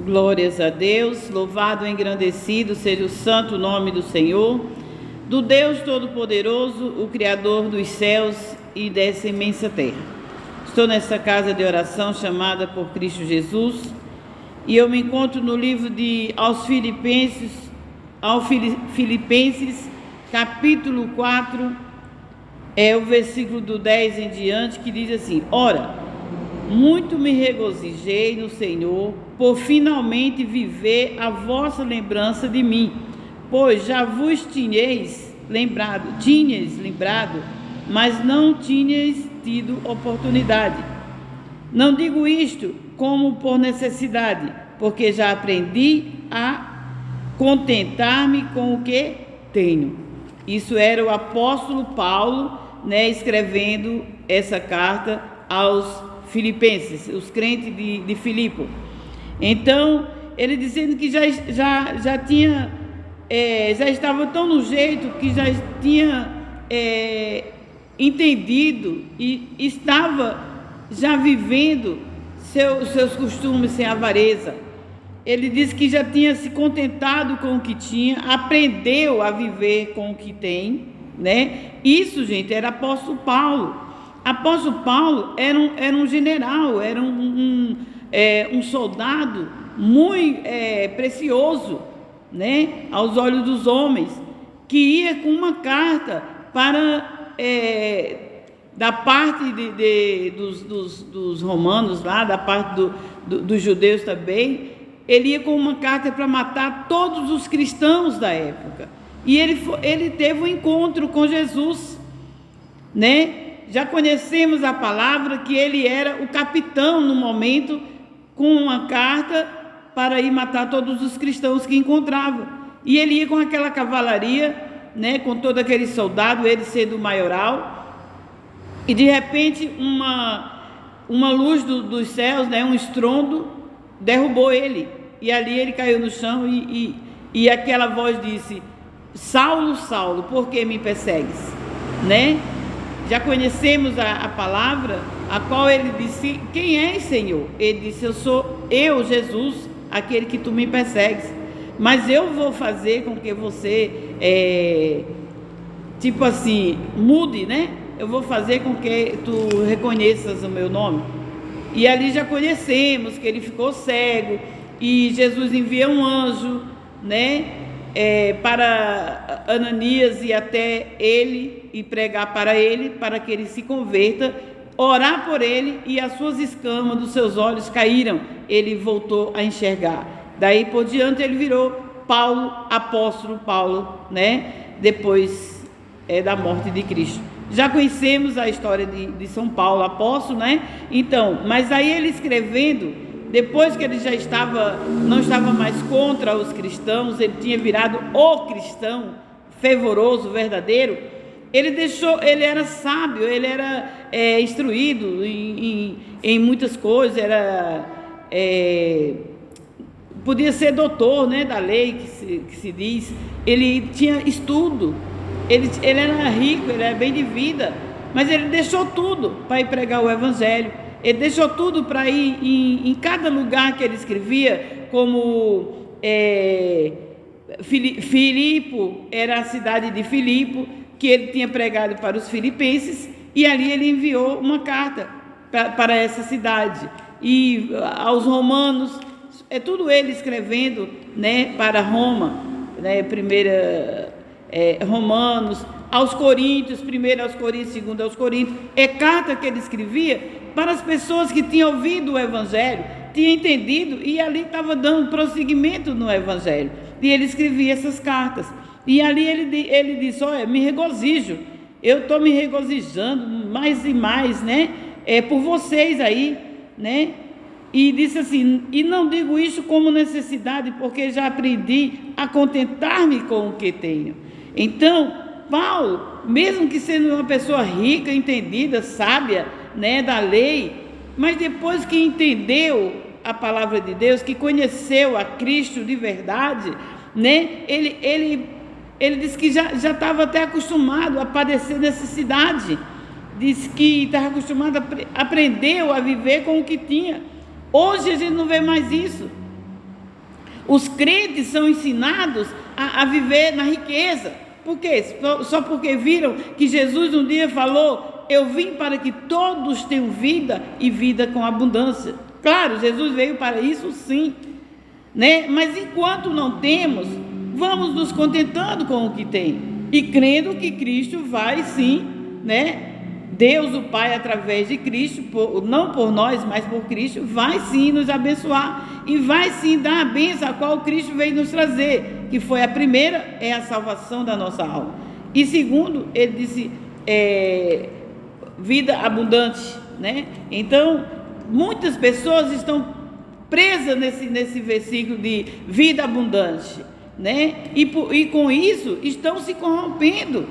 Glórias a Deus, louvado e engrandecido seja o santo nome do Senhor, do Deus Todo-Poderoso, o Criador dos céus e dessa imensa terra. Estou nessa casa de oração chamada por Cristo Jesus e eu me encontro no livro aos Filipenses, capítulo 4, o versículo do 10 em diante, que diz assim: Ora, muito me regozijei no Senhor por finalmente viver a vossa lembrança de mim, pois já vos tinhas lembrado, mas não tinhas tido oportunidade. Não digo isto como por necessidade, porque já aprendi a contentar-me com o que tenho. Isso era o apóstolo Paulo, escrevendo essa carta aos Filipenses, os crentes de Filipe. Então, ele dizendo que já estava tão no jeito que já tinha entendido e estava já vivendo seus costumes sem avareza. Ele disse que já tinha se contentado com o que tinha, aprendeu a viver com o que tem, Isso, gente, era apóstolo Paulo. Apóstolo Paulo era um general, era um soldado muito precioso, aos olhos dos homens, que ia com uma carta da parte dos romanos lá, da parte dos judeus também. Ele ia com uma carta para matar todos os cristãos da época. E ele teve um encontro com Jesus, Já conhecemos a palavra que ele era o capitão no momento, com uma carta para ir matar todos os cristãos que encontrava. E ele ia com aquela cavalaria, com todo aquele soldado, ele sendo o maioral. E de repente uma luz dos céus, um estrondo, derrubou ele. E ali ele caiu no chão e aquela voz disse: Saulo, Saulo, por que me persegues? Já conhecemos a palavra, a qual ele disse: Quem és, Senhor? Ele disse: Eu sou Jesus, aquele que tu me persegues. Mas eu vou fazer com que você, mude, Eu vou fazer com que tu reconheças o meu nome. E ali já conhecemos que ele ficou cego e Jesus envia um anjo, para Ananias ir até ele e pregar para ele, para que ele se converta, orar por ele, e as suas escamas dos seus olhos caíram, ele voltou a enxergar. Daí por diante ele virou Paulo, apóstolo Paulo, depois da morte de Cristo. Já conhecemos a história de São Paulo, apóstolo, Então, mas aí ele escrevendo, depois que ele não estava mais contra os cristãos, ele tinha virado o cristão fervoroso, verdadeiro. Ele era sábio, ele era instruído em muitas coisas, podia ser doutor, da lei que se diz. Ele tinha estudo, ele era rico, ele era bem de vida, mas ele deixou tudo para ir pregar o evangelho. Ele deixou tudo para ir em cada lugar que ele escrevia, como Filipe, era a cidade de Filipe, que ele tinha pregado para os filipenses, e ali ele enviou uma carta para essa cidade. E aos romanos, tudo ele escrevendo, para Roma, Romanos, aos Coríntios, primeiro aos Coríntios, segundo aos Coríntios, carta que ele escrevia para as pessoas que tinham ouvido o evangelho, tinham entendido, e ali estava dando prosseguimento no evangelho, e ele escrevia essas cartas, e ali ele disse: olha, me regozijo, eu estou me regozijando mais e mais, por vocês aí, e disse assim: e não digo isso como necessidade, porque já aprendi a contentar-me com o que tenho. Então, Paulo, mesmo que sendo uma pessoa rica, entendida, sábia, da lei, mas depois que entendeu a palavra de Deus, que conheceu a Cristo de verdade, ele disse que já estava até acostumado a padecer necessidade, disse que estava acostumado, aprendeu a viver com o que tinha. Hoje a gente não vê mais isso. Os crentes são ensinados a viver na riqueza. Por quê? Só porque viram que Jesus um dia falou: eu vim para que todos tenham vida e vida com abundância. Claro, Jesus veio para isso sim, né? Mas enquanto não temos, vamos nos contentando com o que tem e crendo que Cristo vai sim, né? Deus o Pai, através de Cristo, não por nós, mas por Cristo, vai sim nos abençoar e vai sim dar a bênção a qual Cristo veio nos trazer, que foi a primeira, é a salvação da nossa alma. E segundo, ele disse, vida abundante, né? Então, muitas pessoas estão presas nesse versículo de vida abundante, né? E com isso estão se corrompendo,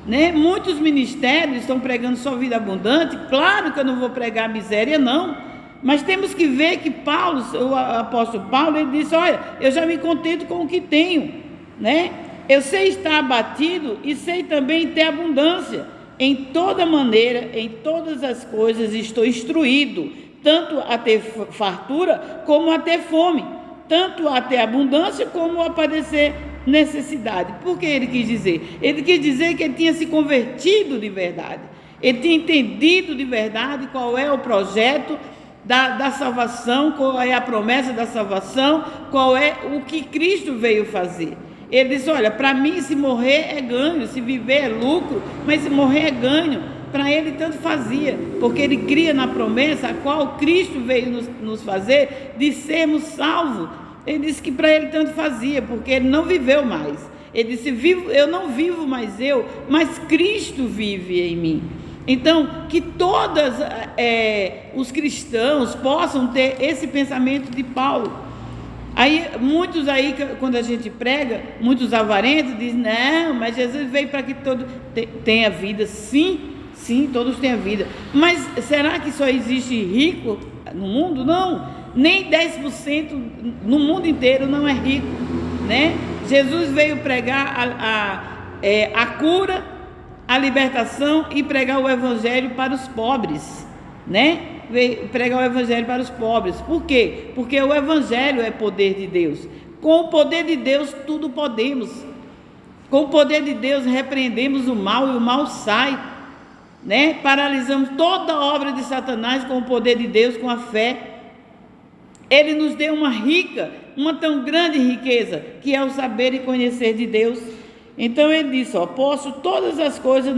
né? Muitos ministérios estão pregando só vida abundante. Claro que eu não vou pregar miséria, não, mas temos que ver que Paulo, o apóstolo Paulo, ele disse: olha, eu já me contento com o que tenho, né? Eu sei estar abatido e sei também ter abundância. Em toda maneira, em todas as coisas estou instruído, tanto a ter fartura como a ter fome, tanto a ter abundância como a padecer necessidade. Por que ele quis dizer? Ele quis dizer que ele tinha se convertido de verdade, ele tinha entendido de verdade qual é o projeto da salvação, qual é a promessa da salvação, qual é o que Cristo veio fazer. Ele disse: olha, para mim se morrer é ganho, se viver é lucro, mas se morrer é ganho. Para ele tanto fazia, porque ele cria na promessa a qual Cristo veio nos fazer, de sermos salvos. Ele disse que para ele tanto fazia, porque ele não viveu mais. Ele disse: eu não vivo mais eu, mas Cristo vive em mim. Então, que todos os cristãos possam ter esse pensamento de Paulo. Aí, muitos aí, quando a gente prega, muitos avarentos dizem: não, mas Jesus veio para que todos tenham vida. Sim, todos têm a vida. Mas será que só existe rico no mundo? Não, nem 10% no mundo inteiro não é rico, né? Jesus veio pregar a cura, a libertação e pregar o evangelho para os pobres, né? Veio pregar o evangelho para os pobres. Por quê? Porque o evangelho é poder de Deus. Com o poder de Deus tudo podemos. Com o poder de Deus repreendemos o mal e o mal sai, né? Paralisamos toda a obra de Satanás com o poder de Deus, com a fé. Ele nos deu uma tão grande riqueza, que é o saber e conhecer de Deus. Então ele disse: posso todas as coisas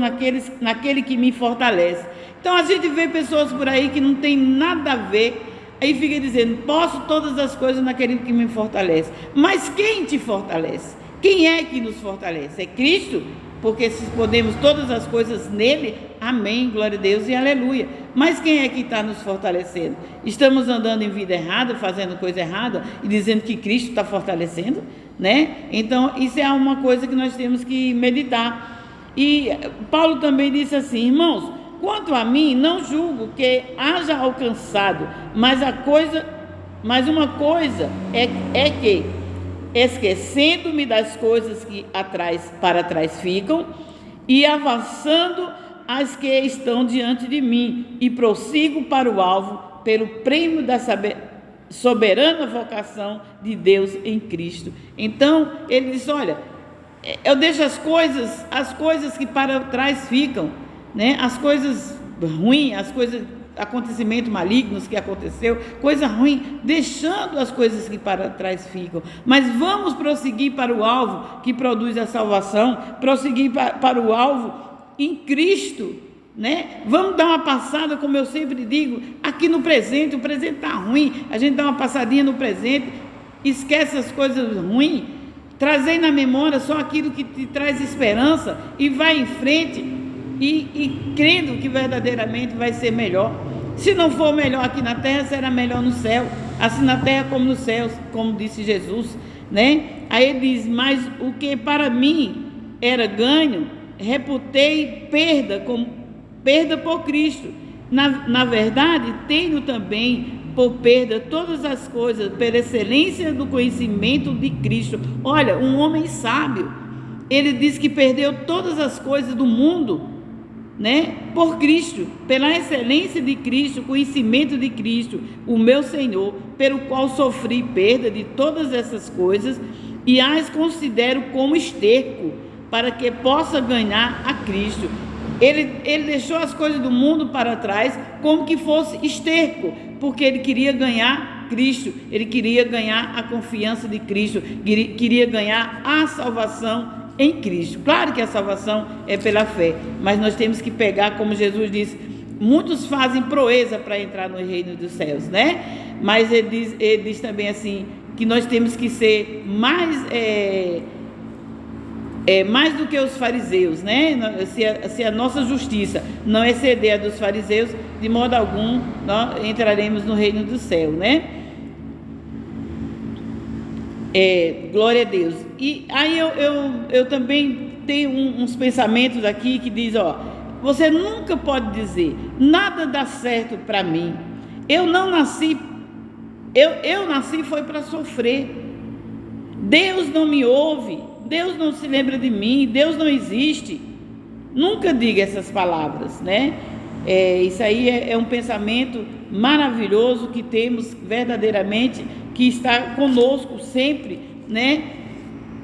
naquele que me fortalece. Então a gente vê pessoas por aí que não tem nada a ver, aí fica dizendo: posso todas as coisas naquele que me fortalece. Mas quem te fortalece? Quem é que nos fortalece? É Cristo? Porque se podemos todas as coisas nele, amém, glória a Deus e aleluia. Mas quem é que está nos fortalecendo? Estamos andando em vida errada, fazendo coisa errada e dizendo que Cristo está fortalecendo, né? Então isso é uma coisa que nós temos que meditar. E Paulo também disse assim: irmãos, quanto a mim, não julgo que haja alcançado, mas uma coisa é que, esquecendo-me das coisas que para trás ficam, e avançando as que estão diante de mim, e prossigo para o alvo, pelo prêmio da soberana vocação de Deus em Cristo. Então ele diz: olha, eu deixo as coisas que para trás ficam, né? As coisas ruins, acontecimentos malignos que aconteceu, coisa ruim, deixando as coisas que para trás ficam, mas vamos prosseguir para o alvo que produz a salvação, prosseguir para o alvo em Cristo, né? Vamos dar uma passada, como eu sempre digo, aqui no presente. O presente está ruim, a gente dá uma passadinha no presente, esquece as coisas ruins, trazei na memória só aquilo que te traz esperança e vai em frente. E crendo que verdadeiramente vai ser melhor. Se não for melhor aqui na terra, será melhor no céu, assim na terra como nos céus, como disse Jesus, né? Aí ele diz: mas o que para mim era ganho, reputei perda por Cristo. Na verdade, tenho também por perda todas as coisas, pela excelência do conhecimento de Cristo. Olha, um homem sábio, ele diz que perdeu todas as coisas do mundo né? Por Cristo, pela excelência de Cristo, conhecimento de Cristo, o meu Senhor, pelo qual sofri perda de todas essas coisas e as considero como esterco, para que possa ganhar a Cristo. Ele deixou as coisas do mundo para trás como que fosse esterco, porque ele queria ganhar Cristo, ele queria ganhar a confiança de Cristo, queria ganhar a salvação em Cristo. Claro que a salvação é pela fé, mas nós temos que pegar, como Jesus disse, muitos fazem proeza para entrar no reino dos céus, né? Mas ele diz também assim, que nós temos que ser mais mais do que os fariseus, né? Se a nossa justiça não exceder a dos fariseus, de modo algum nós entraremos no reino do céu, né? Glória a Deus. E aí eu também tenho uns pensamentos aqui que diz, você nunca pode dizer, nada dá certo para mim, eu nasci foi para sofrer, Deus não me ouve, Deus não se lembra de mim, Deus não existe. Nunca diga essas palavras, né? Isso aí é um pensamento maravilhoso que temos verdadeiramente, que está conosco sempre, né?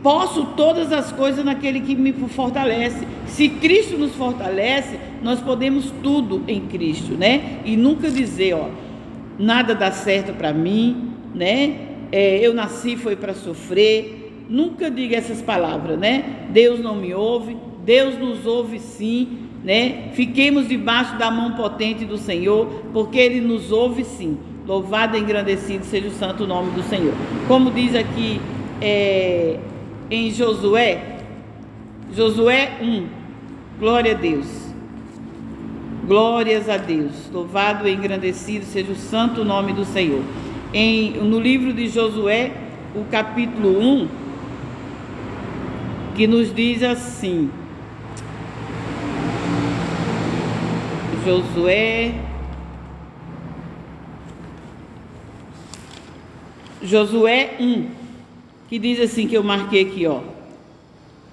Posso todas as coisas naquele que me fortalece. Se Cristo nos fortalece, nós podemos tudo em Cristo, né? E nunca dizer, nada dá certo para mim, né? Eu nasci foi para sofrer. Nunca diga essas palavras, né? Deus não me ouve, Deus nos ouve sim, né? Fiquemos debaixo da mão potente do Senhor, porque Ele nos ouve sim. Louvado e engrandecido seja o santo nome do Senhor. Como diz aqui em Josué 1, glória a Deus. Glórias a Deus. Louvado e engrandecido seja o santo nome do Senhor. No livro de Josué, o capítulo 1, que nos diz assim, Josué 1, que diz assim, que eu marquei aqui,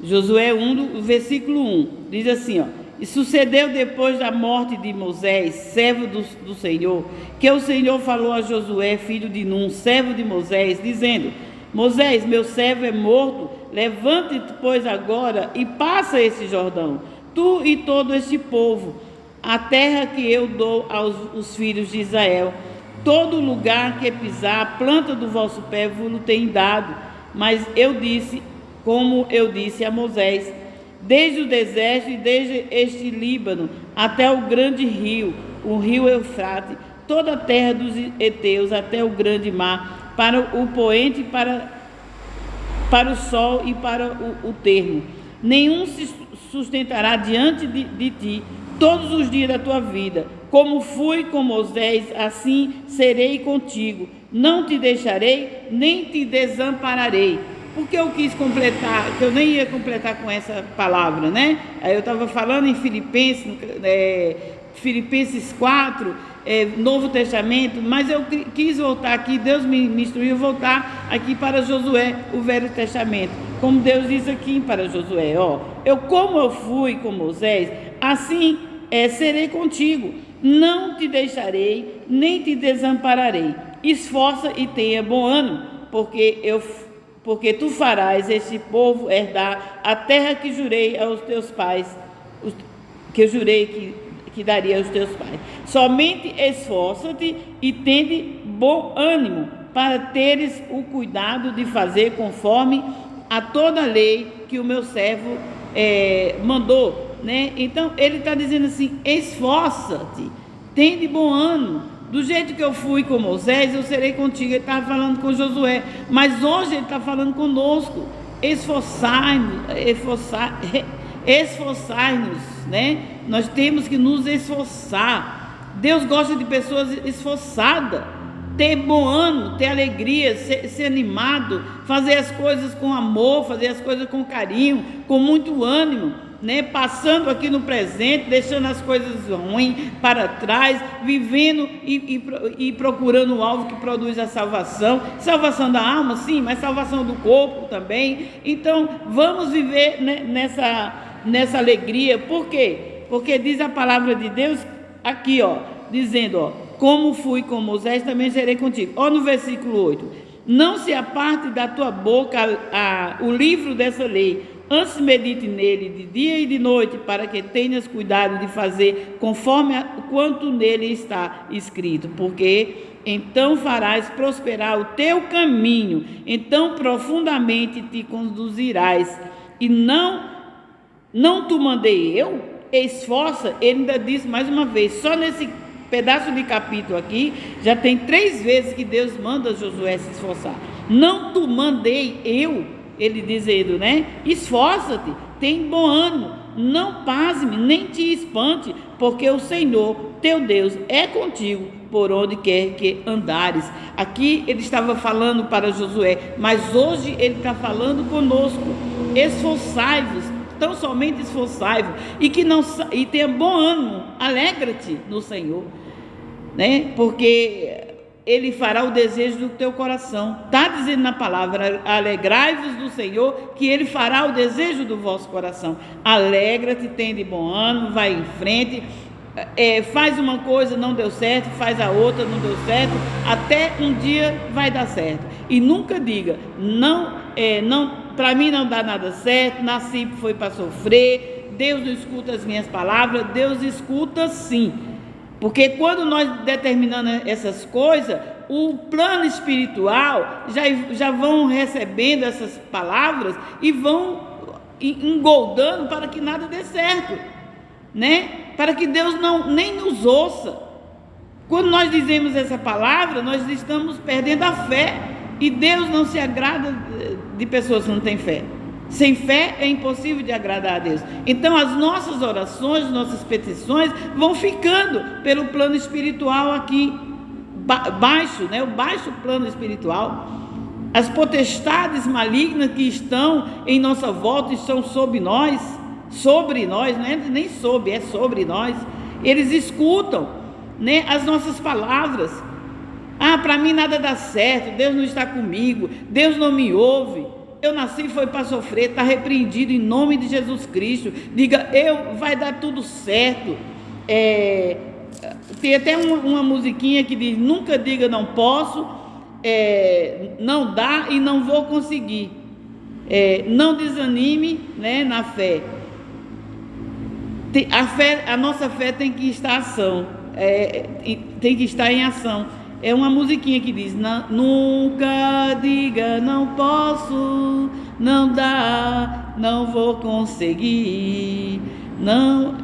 Josué 1, versículo 1, diz assim, e sucedeu depois da morte de Moisés, servo do Senhor, que o Senhor falou a Josué, filho de Num, servo de Moisés, dizendo, Moisés, meu servo é morto, levante-te, pois, agora e passa esse Jordão, tu e todo este povo, a terra que eu dou aos filhos de Israel. Todo lugar que pisar, a planta do vosso pé vos tem dado. Mas eu disse, como eu disse a Moisés, desde o deserto e desde este Líbano, até o grande rio, o rio Eufrate, toda a terra dos heteus, até o grande mar, para o poente, para o sol e para o termo. Nenhum se sustentará diante de ti todos os dias da tua vida. Como fui com Moisés, assim serei contigo. Não te deixarei, nem te desampararei. Porque eu quis completar, que eu nem ia completar com essa palavra, né? Aí eu estava falando em Filipenses 4, Novo Testamento, mas eu quis voltar aqui, Deus me instruiu voltar aqui para Josué, o Velho Testamento. Como Deus diz aqui para Josué, como eu fui com Moisés, assim serei contigo. Não te deixarei, nem te desampararei. Esforça e tenha bom ânimo, porque tu farás este povo herdar a terra que jurei aos teus pais, que eu jurei que daria aos teus pais. Somente esforça-te e tende bom ânimo, para teres o cuidado de fazer conforme a toda a lei que o meu servo mandou, né? Então ele está dizendo assim, esforça-te, tende bom ânimo. Do jeito que eu fui com Moisés, eu serei contigo. Ele estava falando com Josué, mas hoje ele está falando conosco. Esforçai-nos, né? Nós temos que nos esforçar. Deus gosta de pessoas esforçadas. Ter bom ânimo, ter alegria, ser animado, fazer as coisas com amor, fazer as coisas com carinho, com muito ânimo, né? Passando aqui no presente, deixando as coisas ruins para trás, vivendo e procurando o alvo que produz a salvação da alma, sim, mas salvação do corpo também. Então vamos viver, né, nessa alegria. Por quê? Porque diz a palavra de Deus aqui, ó, dizendo, ó, como fui com Moisés, também serei contigo. Ó, no versículo 8, não se aparte da tua boca o livro dessa lei, antes medite nele de dia e de noite, para que tenhas cuidado de fazer conforme quanto nele está escrito, porque então farás prosperar o teu caminho, então profundamente te conduzirás, e não te mandei eu? Esforça. Ele ainda disse mais uma vez, só nesse pedaço de capítulo aqui, já tem 3 vezes que Deus manda Josué se esforçar. Não te mandei eu? Ele dizendo, né? Esforça-te, tem bom ânimo, não pasme, nem te espante, porque o Senhor, teu Deus, é contigo por onde quer que andares. Aqui ele estava falando para Josué, mas hoje ele está falando conosco. Esforçai-vos, tão somente esforçai-vos, e tenha bom ânimo, alegra-te no Senhor, né? Porque Ele fará o desejo do teu coração. Está dizendo na palavra, alegrai-vos do Senhor, que Ele fará o desejo do vosso coração. Alegra-te, tem de bom ânimo, vai em frente, faz uma coisa, não deu certo, faz a outra, não deu certo, até um dia vai dar certo. E nunca diga, não, para mim não dá nada certo, nasci foi para sofrer, Deus não escuta as minhas palavras. Deus escuta sim. Porque quando nós determinamos essas coisas, o plano espiritual já vão recebendo essas palavras e vão engoldando para que nada dê certo, né? Para que Deus nem nos ouça. Quando nós dizemos essa palavra, nós estamos perdendo a fé, e Deus não se agrada de pessoas que não têm fé. Sem fé é impossível de agradar a Deus. Então as nossas orações, nossas petições vão ficando pelo plano espiritual aqui baixo, né? O baixo plano espiritual. As potestades malignas que estão em nossa volta estão sobre nós, não é nem sobre, é sobre nós. Eles escutam, né, as nossas palavras. Para mim nada dá certo, Deus não está comigo, Deus não me ouve. Eu nasci foi para sofrer, está repreendido em nome de Jesus Cristo. Diga, vai dar tudo certo. Tem até uma musiquinha que diz, nunca diga não posso, não dá e não vou conseguir. Não desanime, né, na fé. A nossa fé tem que estar em ação, tem que estar em ação. É uma musiquinha que diz, nunca diga não posso, não dá, não vou conseguir, não,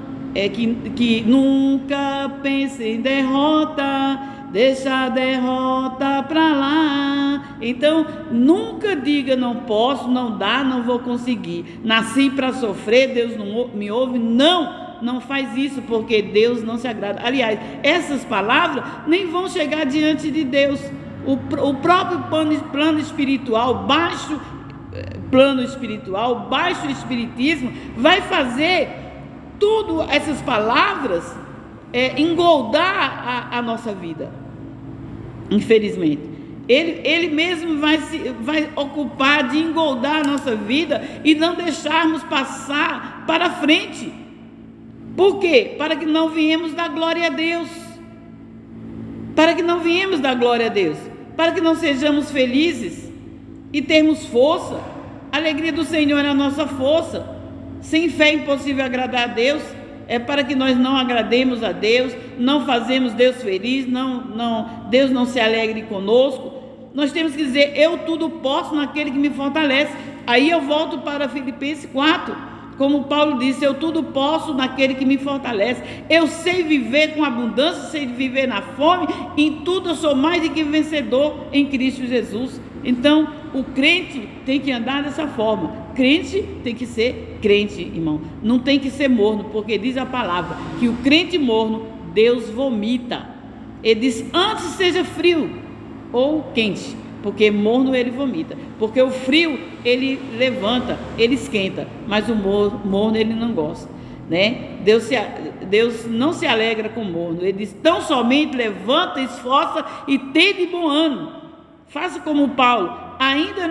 que nunca pense em derrota, deixa a derrota pra lá. Então, nunca diga não posso, não dá, não vou conseguir, nasci para sofrer, Deus não me ouve. Não faz isso, porque Deus não se agrada. Aliás, essas palavras nem vão chegar diante de Deus. O próprio plano espiritual, baixo plano espiritual, baixo espiritismo, vai fazer tudo essas palavras engoldar a nossa vida. Infelizmente. Ele mesmo vai ocupar de engoldar a nossa vida e não deixarmos passar para frente. Por quê? Para que não venhamos dar glória a Deus. Para que não venhamos dar glória a Deus. Para que não sejamos felizes e termos força. A alegria do Senhor é a nossa força. Sem fé é impossível agradar a Deus. É para que nós não agrademos a Deus, não fazemos Deus feliz, Deus não se alegre conosco. Nós temos que dizer, eu tudo posso naquele que me fortalece. Aí eu volto para Filipenses 4. Como Paulo disse, eu tudo posso naquele que me fortalece. Eu sei viver com abundância, sei viver na fome, em tudo eu sou mais do que vencedor em Cristo Jesus. Então, o crente tem que andar dessa forma. Crente tem que ser crente, irmão. Não tem que ser morno, porque diz a palavra que o crente morno, Deus vomita. Ele diz, antes seja frio ou quente, porque morno ele vomita. Porque o frio ele levanta, ele esquenta, mas o morno ele não gosta, né? Deus não se alegra com o morno. Ele diz, tão somente levanta, esforça e tem de bom ânimo. Faça como Paulo, ainda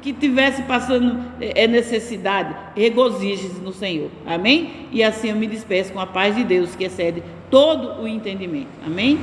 que tivesse passando necessidade, regozije-se no Senhor, amém? E assim eu me despeço com a paz de Deus, que excede todo o entendimento, amém?